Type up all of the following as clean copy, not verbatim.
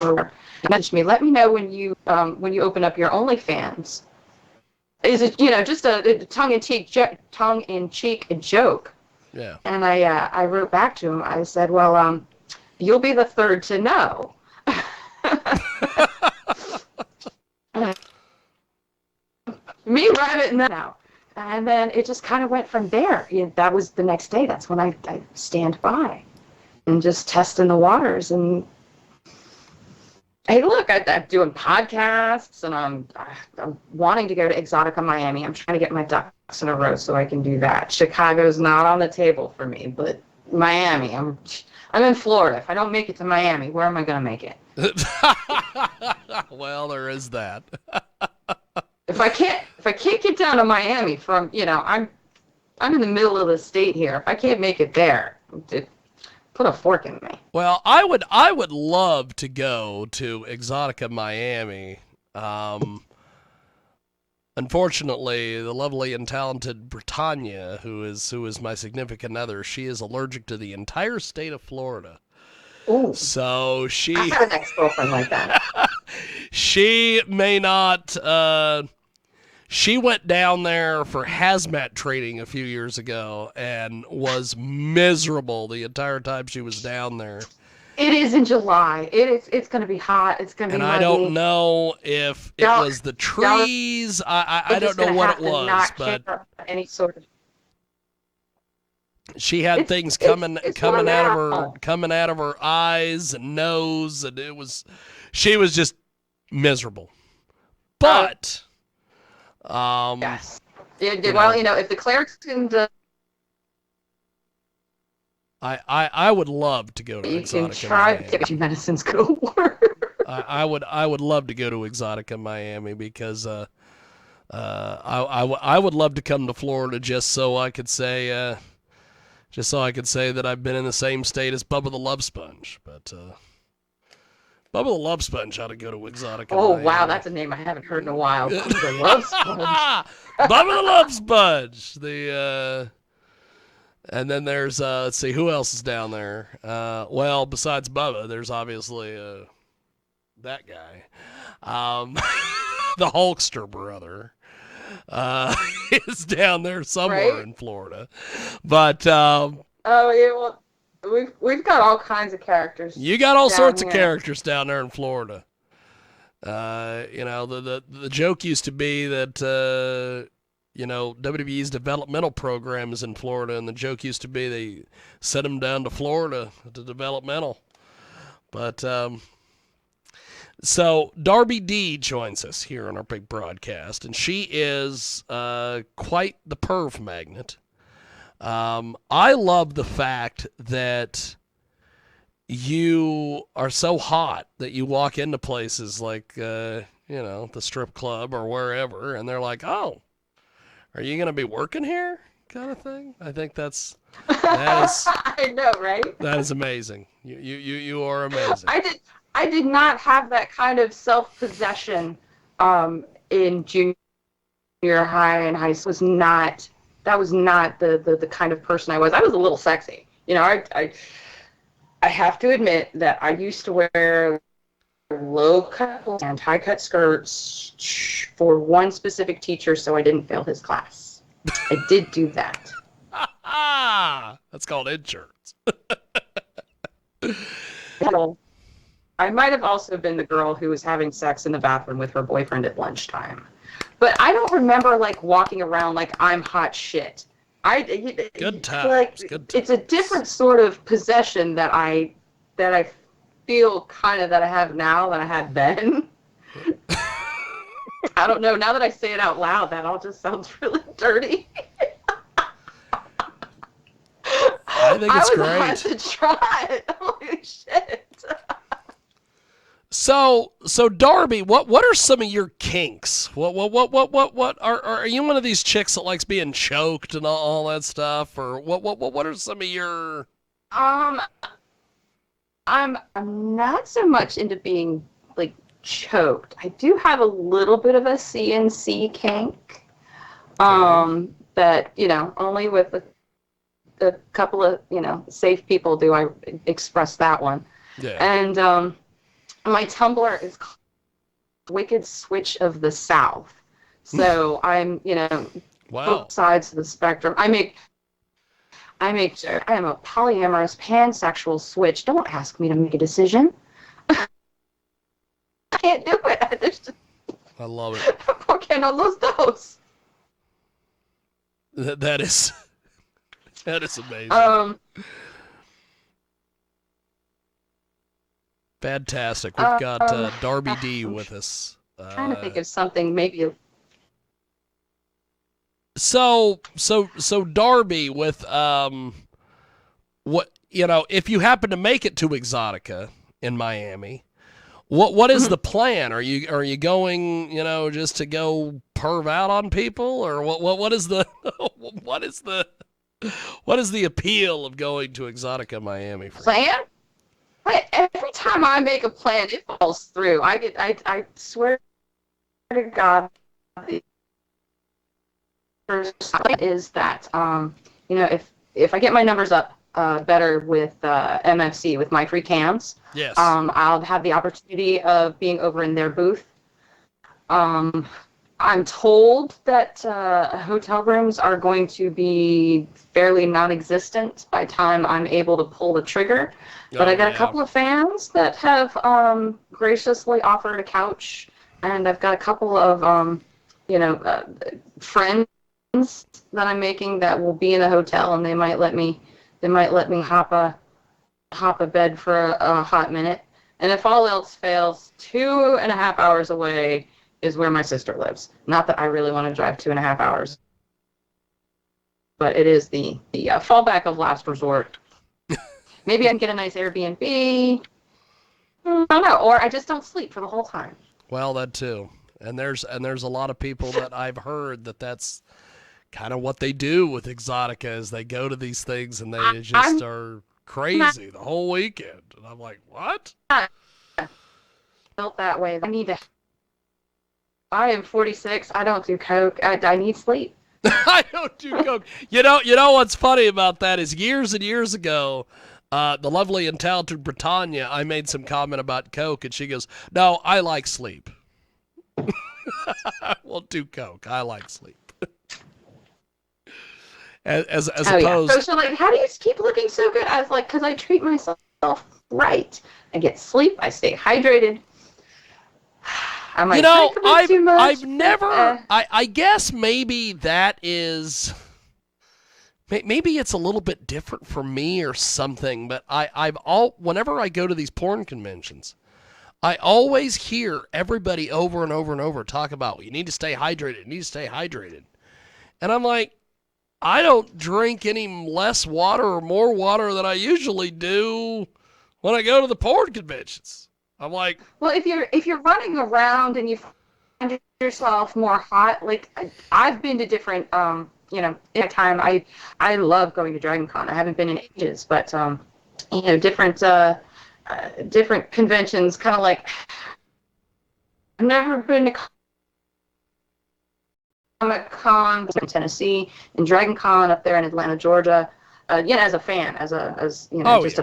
messaged me, let me know when you open up your OnlyFans. Is it, just a tongue-in-cheek joke? Yeah. And I wrote back to him. I said, well, you'll be the third to know. Me right now. And then it just kind of went from there. That was the next day. That's when I stand by and just testing the waters. And hey, look, I'm doing podcasts, and I'm wanting to go to Exotica Miami. I'm trying to get my ducks in a row so I can do that. Chicago's not on the table for me, but Miami. I'm in Florida. If I don't make it to Miami, where am I going to make it? Well, there is that. If I can't get down to Miami from, I'm in the middle of the state here. If I can't make it there, put a fork in me. Well, I would love to go to Exotica Miami. Unfortunately, the lovely and talented Britannia, who is my significant other, she is allergic to the entire state of Florida. Ooh. So I had an ex-girlfriend like that. she may not. She went down there for hazmat training a few years ago and was miserable the entire time she was down there. It is in July. It's going to be hot. It's going to be muddy. And I don't know if it was the trees. I don't know what it was, but any sort of. She had things coming out of her eyes and nose, and she was just miserable. But yes, well, if the clerics can. I would love to go to Exotica. You can try to get your medicines go work. I would love to go to Exotica Miami because I would love to come to Florida just so I could say that I've been in the same state as Bubba the Love Sponge. But Bubba the Love Sponge ought to go to Exotica. Oh, Miami. wow, that's a name I haven't heard in a while. Bubba the Love Sponge. Bubba the Love Sponge. And then there's, let's see, who else is down there? Well, besides Bubba, there's obviously that guy. The Hulkster brother is down there somewhere in Florida. But, oh, yeah, well, we've got all kinds of characters. You got all sorts of characters down there in Florida. The joke used to be that, WWE's developmental program is in Florida, and the joke used to be they sent them down to Florida to developmental. But, so Darby D joins us here on our big broadcast, and she is quite the perv magnet. I love the fact that you are so hot that you walk into places like, the strip club or wherever, and they're like, oh, are you going to be working here? Kind of thing. I think that is. I know, right? That is amazing. You are amazing. I did not have that kind of self-possession in junior high and high school. That was not the kind of person I was. I was a little sexy. I have to admit that I used to wear low-cut and high-cut skirts for one specific teacher so I didn't fail his class. I did do that. That's called insurance. I might have also been the girl who was having sex in the bathroom with her boyfriend at lunchtime. But I don't remember, walking around like I'm hot shit. Good times. Good times. It's a different sort of possession that I feel kind of that I have now than I had then. I don't know. Now that I say it out loud, that all just sounds really dirty. I think it's great. I was about to try it. Holy shit. So Darby, what are some of your kinks? What are you one of these chicks that likes being choked and all that stuff, or what are some of your? I'm not so much into being choked. I do have a little bit of a CNC kink. That only with a couple of safe people do I express that one. Yeah. And My Tumblr is called Wicked Switch of the South. So I'm, Wow. both sides of the spectrum. I am a polyamorous pansexual switch. Don't ask me to make a decision. I can't do it. I love it. ¿Por qué no los dos? That is amazing. Fantastic. We've got Darby D with us. Trying to think of something maybe. So Darby with what if you happen to make it to Exotica in Miami, what is the plan? Are you going just to go perv out on people, or what is the what is the appeal of going to Exotica Miami for Plan? Every time I make a plan, it falls through. I swear to God, the first is that if I get my numbers up better with MFC with my free cams, Yes. I'll have the opportunity of being over in their booth. I'm told that hotel rooms are going to be fairly non-existent by the time I'm able to pull the trigger. But I got a couple of fans that have graciously offered a couch, and I've got a couple of friends that I'm making that will be in the hotel, and they might let me hop a bed for a hot minute. And if all else fails, 2.5 hours away is where my sister lives. Not that I really want to drive 2.5 hours, but it is the fallback of last resort. Maybe I can get a nice Airbnb. I don't know, or I just don't sleep for the whole time. Well, that too. And there's a lot of people that I've heard that's kind of what they do with Exotica is they go to these things and they just are crazy the whole weekend. And I'm like, what? Built that way. I am 46. I don't do coke. I need sleep. I don't do coke. You know what's funny about that is years and years ago, the lovely and talented Britannia, I made some comment about coke, and she goes, "No, I like sleep. I won't do coke. I like sleep." As opposed. Yeah. So she's like, "How do you keep looking so good?" I was like, "Because I treat myself right. I get sleep. I stay hydrated." I might drink a bit too much. I've never. I guess maybe that is. Maybe it's a little bit different for me or something, but whenever I go to these porn conventions, I always hear everybody over and over and over talk about, you need to stay hydrated, you need to stay hydrated. And I'm like, I don't drink any less water or more water than I usually do when I go to the porn conventions. I'm like, well, if you're running around and you find yourself more hot, like I've been to different in my time, I love going to Dragon Con. I haven't been in ages, but different conventions, kind of like I've never been to Comic Con in Tennessee and Dragon Con up there in Atlanta, Georgia. As a fan, as a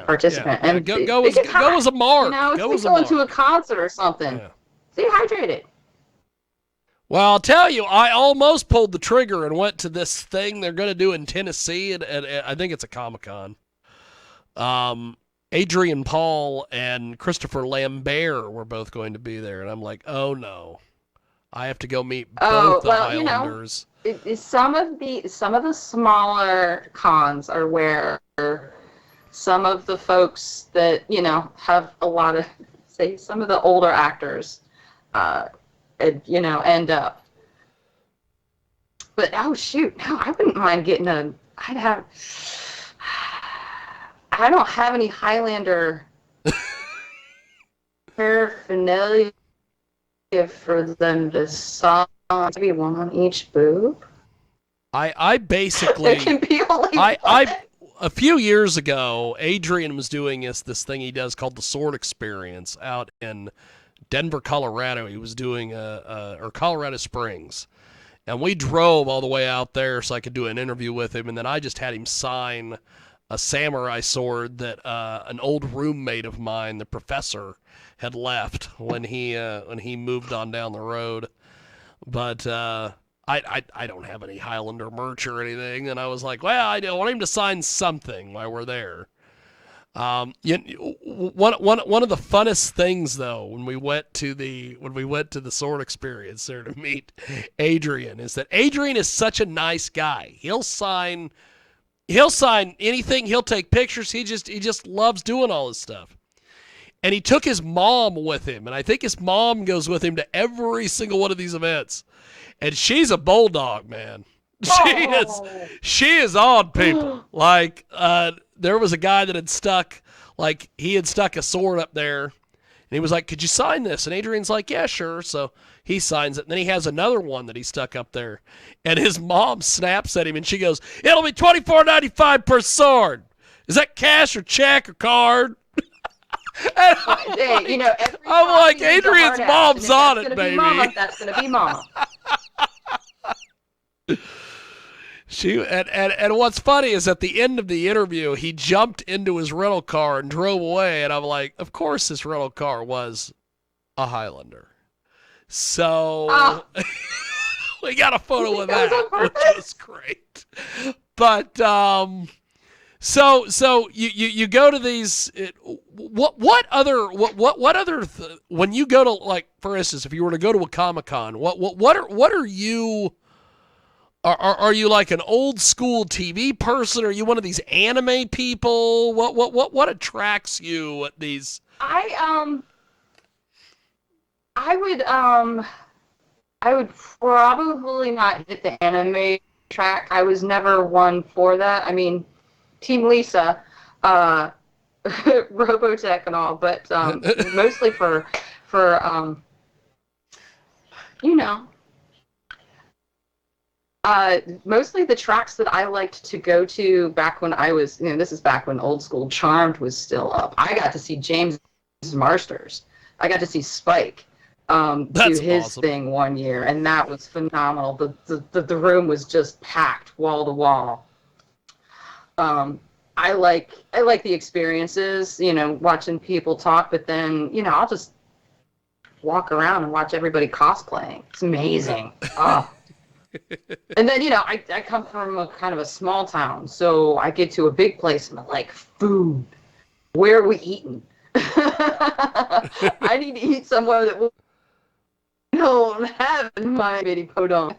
participant, yeah. and go as a mark. Go as going to a concert or something. Yeah. Stay hydrated. Well, I'll tell you, I almost pulled the trigger and went to this thing they're going to do in Tennessee, and I think it's a Comic-Con. Adrian Paul and Christopher Lambert were both going to be there, and I'm like, oh no, I have to go meet both the Highlanders. Some of the smaller cons are where some of the folks that have a lot of, say, some of the older actors end up. But oh shoot, no, I wouldn't mind getting I don't have any Highlander paraphernalia for them to saw, maybe one on each boob. I basically It can be only a few years ago, Adrian was doing this thing he does called the Sword Experience out in Denver, Colorado. He was doing or Colorado Springs, and we drove all the way out there so I could do an interview with him, and then I just had him sign a samurai sword that an old roommate of mine, the professor, had left when he moved on down the road. But I don't have any Highlander merch or anything, and I was like, well, I want him to sign something while we're there. One of the funnest things though when we went to the sword experience there to meet Adrian is that Adrian is such a nice guy. He'll sign anything. He'll take pictures. He just loves doing all this stuff. And he took his mom with him, and I think his mom goes with him to every single one of these events. And she's a bulldog, man. She is on people. Like there was a guy that had stuck a sword up there, and he was like, "Could you sign this?" And Adrian's like, "Yeah, sure." So he signs it, and then he has another one that he stuck up there, and his mom snaps at him, and she goes, "It'll be $24.95 per sword. Is that cash or check or card?" And I'm like, Adrian's mom's on it, baby. That's gonna be mama. And what's funny is at the end of the interview, he jumped into his rental car and drove away, and I'm like, of course this rental car was a Highlander. So we got a photo of that, which was great. But so you go to these what other when you go to, like, for instance, if you were to go to a Comic-Con, what are you? Are you like an old school TV person? Are you one of these anime people? What attracts you at these? I would probably not hit the anime track. I was never one for that. I mean, Team Lisa, Robotech and all, but mostly for you know. Mostly the tracks that I liked to go to back when I was, this is back when old school Charmed was still up. I got to see James Marsters. I got to see Spike do his awesome. thing one year, and that was phenomenal. The room was just packed wall to wall. I like the experiences, watching people talk, but then, I'll just walk around and watch everybody cosplaying. It's amazing. And then, I come from a kind of a small town, so I get to a big place and I'm like, food. Where are we eating? I need to eat somewhere that we don't have in my bitty podunk.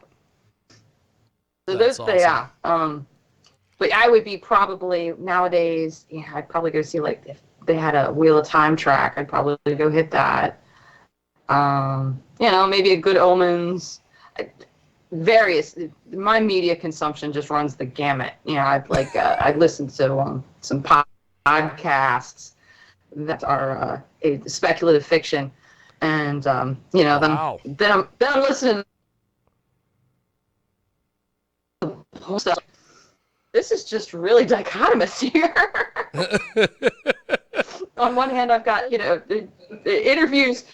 So That's those, awesome. but I would be probably nowadays, I'd probably go see, like, if they had a Wheel of Time track, I'd probably go hit that. Maybe a Good Omens. My media consumption just runs the gamut. I'd listen to some podcasts that are speculative fiction, and Wow. then I'm listening to stuff. This is just really dichotomous here. On one hand, I've got the interviews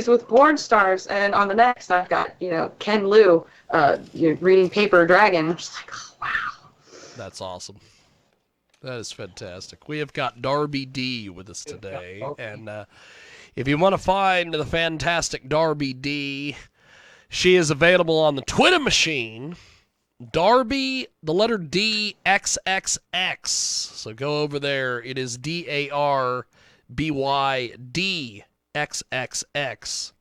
with porn stars, and on the next, I've got Ken Liu reading Paper Dragon. I'm just like, oh, wow. That's awesome. That is fantastic. We have got Darby D with us today, and if you want to find the fantastic Darby D, she is available on the Twitter machine. Darby, the letter D, XXX. So go over there. It is DARBYD XXX.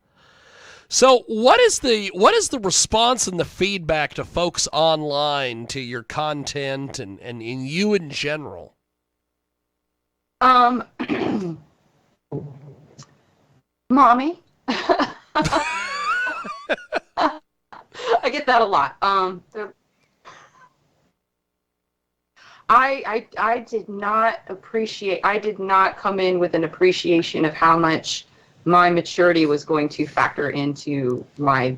So what is the response and the feedback to folks online to your content and you in general? Mommy. I get that a lot. I did not come in with an appreciation of how much my maturity was going to factor into my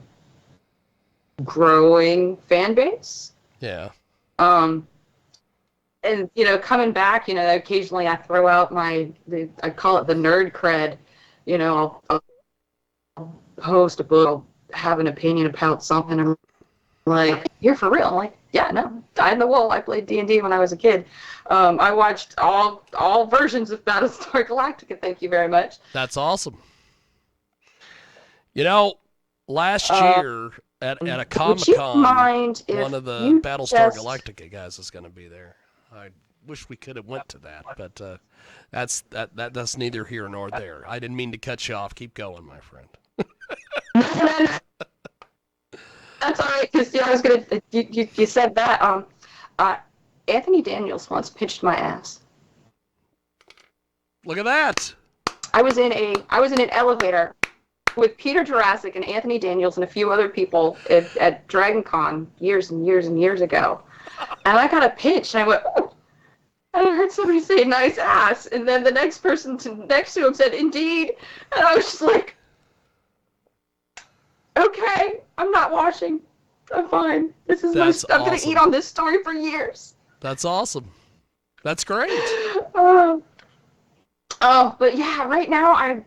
growing fan base. Yeah. And coming back, occasionally I throw out I call it the nerd cred. I'll post a book, I'll have an opinion about something, and I'm like, you're for real? I'm like, Yeah, no, Dyed in the Wool. I played D&D when I was a kid. I watched all versions of Battlestar Galactica. Thank you very much. That's awesome. You know, last Uh, year at a would you Comic-Con, mind if one of the you Battlestar just Galactica guys is going to be there. I wish we could have went to that, but that's neither here nor there. I didn't mean to cut you off. Keep going, my friend. That's all right, because I was gonna. You said that. Anthony Daniels once pinched my ass. Look at that. I was in an elevator with Peter Jurassic and Anthony Daniels and a few other people at Dragon Con years and years and years ago, and I got a pinch, and I went, oh. And I heard somebody say "nice ass," and then the next person next to him said "indeed," and I was just like, "Okay, I'm not watching. I'm fine. This is I'm gonna eat on this story for years." That's awesome. That's great. But yeah, right now I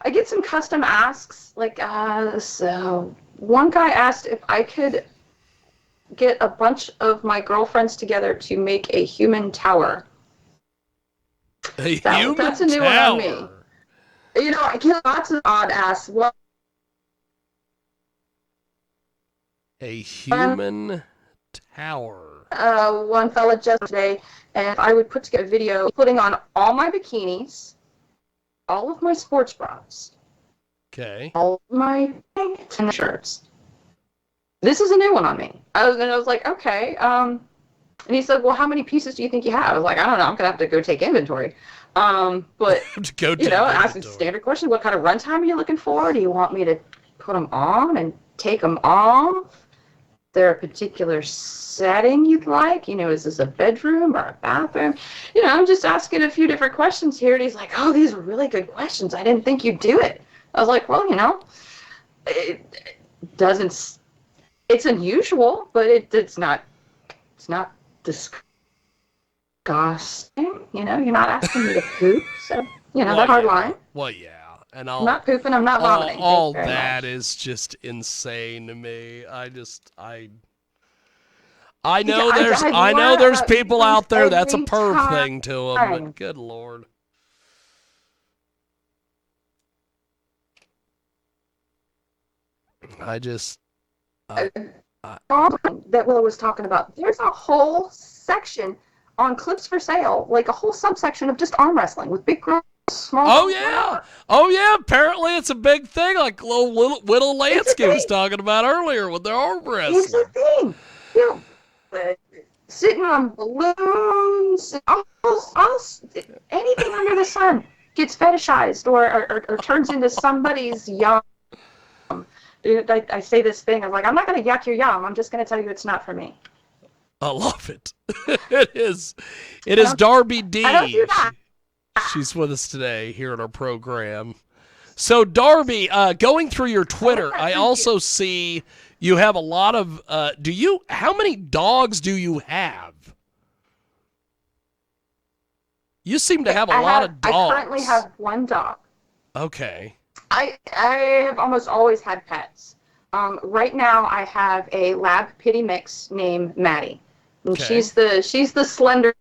get some custom asks. Like, so one guy asked if I could get a bunch of my girlfriends together to make a human tower. That's a new one on me. You know, I get lots of odd asks. Well, a human tower. One fella just today, and I would put together a video putting on all my bikinis, all of my sports bras, okay, all of my tennis shirts. This is a new one on me. I was like, okay. And he said, well, how many pieces do you think you have? I was like, I don't know. I'm gonna have to go take inventory. But ask a standard question: what kind of runtime are you looking for? Do you want me to put them on and take them off? Is there a particular setting you'd like? Is this a bedroom or a bathroom? I'm just asking a few different questions here. And he's like, oh, these are really good questions. I didn't think you'd do it. I was like, well, it doesn't, it's unusual, but it's not disgusting. You're not asking me to poop. So, that hard line. Well, yeah. And I'm not pooping, I'm not vomiting. All that is just insane to me. I know there's people out there that's a perv thing to them, but good Lord. That Will was talking about. There's a whole section on Clips for Sale, like a whole subsection of just arm wrestling with big girls. Oh yeah! Apparently it's a big thing, like little Lansky was talking about earlier with their arm wrestling. It's a thing. Sitting on balloons, anything under the sun gets fetishized or turns into somebody's yum. I say this thing. I'm like, I'm not going to yuck your yum. I'm just going to tell you it's not for me. I love it. It is Darby D. I don't do that. She's with us today here at our program. So, Darby, going through your Twitter, I also see you have a lot of. How many dogs do you have? You seem to have a lot of dogs. I currently have one dog. Okay. I have almost always had pets. Right now, I have a lab pitty mix named Maddie. And she's the slender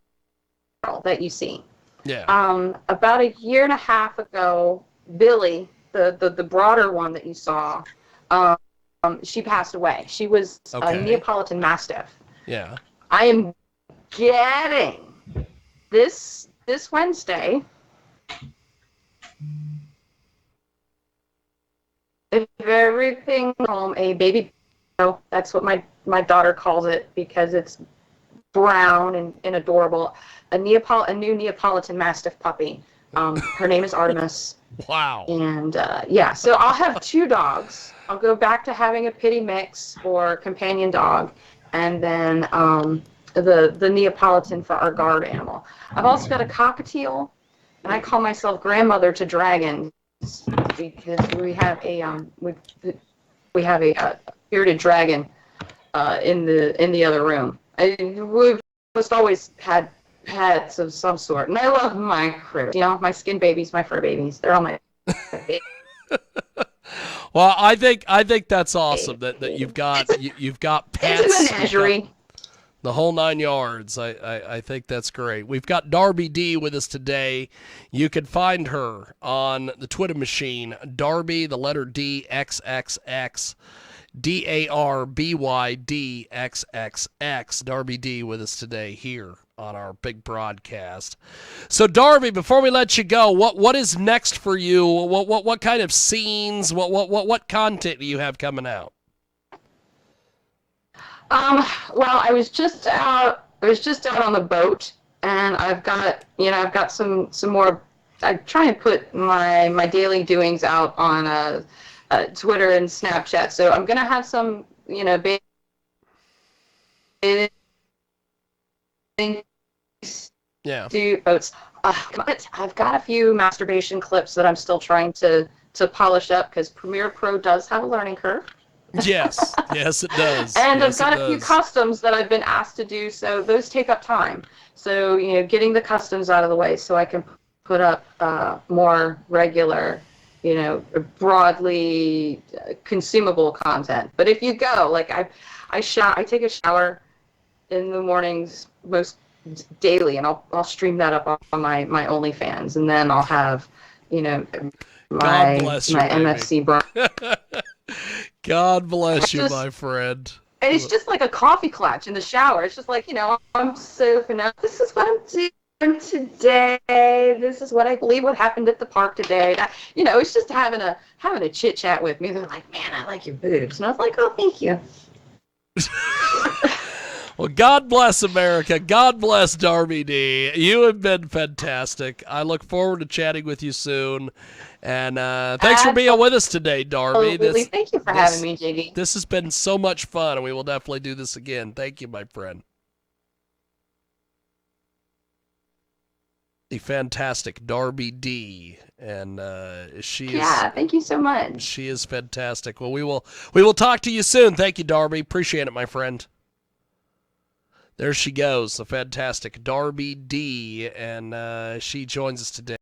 girl that you see. Yeah. About a year and a half ago, Billy, the broader one that you saw, she passed away. She was a Neapolitan Mastiff. Yeah. I am getting this Wednesday. If everything home, a baby, that's what my daughter calls it because it's brown and adorable. A new Neapolitan Mastiff puppy. Her name is Artemis. Wow. And so I'll have two dogs. I'll go back to having a pitty mix or companion dog, and then the Neapolitan for our guard animal. I've also got a cockatiel, and I call myself grandmother to dragons because we have a bearded dragon in the other room. We've almost always had pets of some sort, and I love my critters. My skin babies, my fur babies. They're all my babies. Well, I think that's awesome that you've got you've got pets. It's a menagerie. The whole 9 yards. I think that's great. We've got Darby D with us today. You can find her on the Twitter machine, Darby, the letter D, XXX, DARBYDXXX. Darby D with us today here on our big broadcast. So, Darby, before we let you go, what is next for you? What kind of scenes? What content do you have coming out? Well, I was just out on the boat, and I've got some more. I try and put my daily doings out on Twitter and Snapchat. So I'm gonna have some, Yeah. do boats. I've got a few masturbation clips that I'm still trying to polish up because Premiere Pro does have a learning curve. Yes, it does. And yes, I've got a few customs that I've been asked to do, so those take up time. So, getting the customs out of the way so I can put up more regular, broadly consumable content. But if you go, like I take a shower in the mornings most daily, and I'll stream that up on my OnlyFans, and then I'll have, my MFC bra. God bless you, my friend. And it's just like a coffee clutch in the shower. It's just like, I'm soaping up. This is what I'm doing today. This is what I believe what happened at the park today. It's just having a chit chat with me. They're like, man, I like your boobs. And I was like, oh, thank you. Well, God bless America. God bless Darby D. You have been fantastic. I look forward to chatting with you soon. And thanks for being with us today, Darby. Thank you for having me, Jiggy. This has been so much fun, and we will definitely do this again. Thank you, my friend. The fantastic Darby D. And thank you so much. She is fantastic. Well, we will talk to you soon. Thank you, Darby. Appreciate it, my friend. There she goes, the fantastic Darby D. And she joins us today.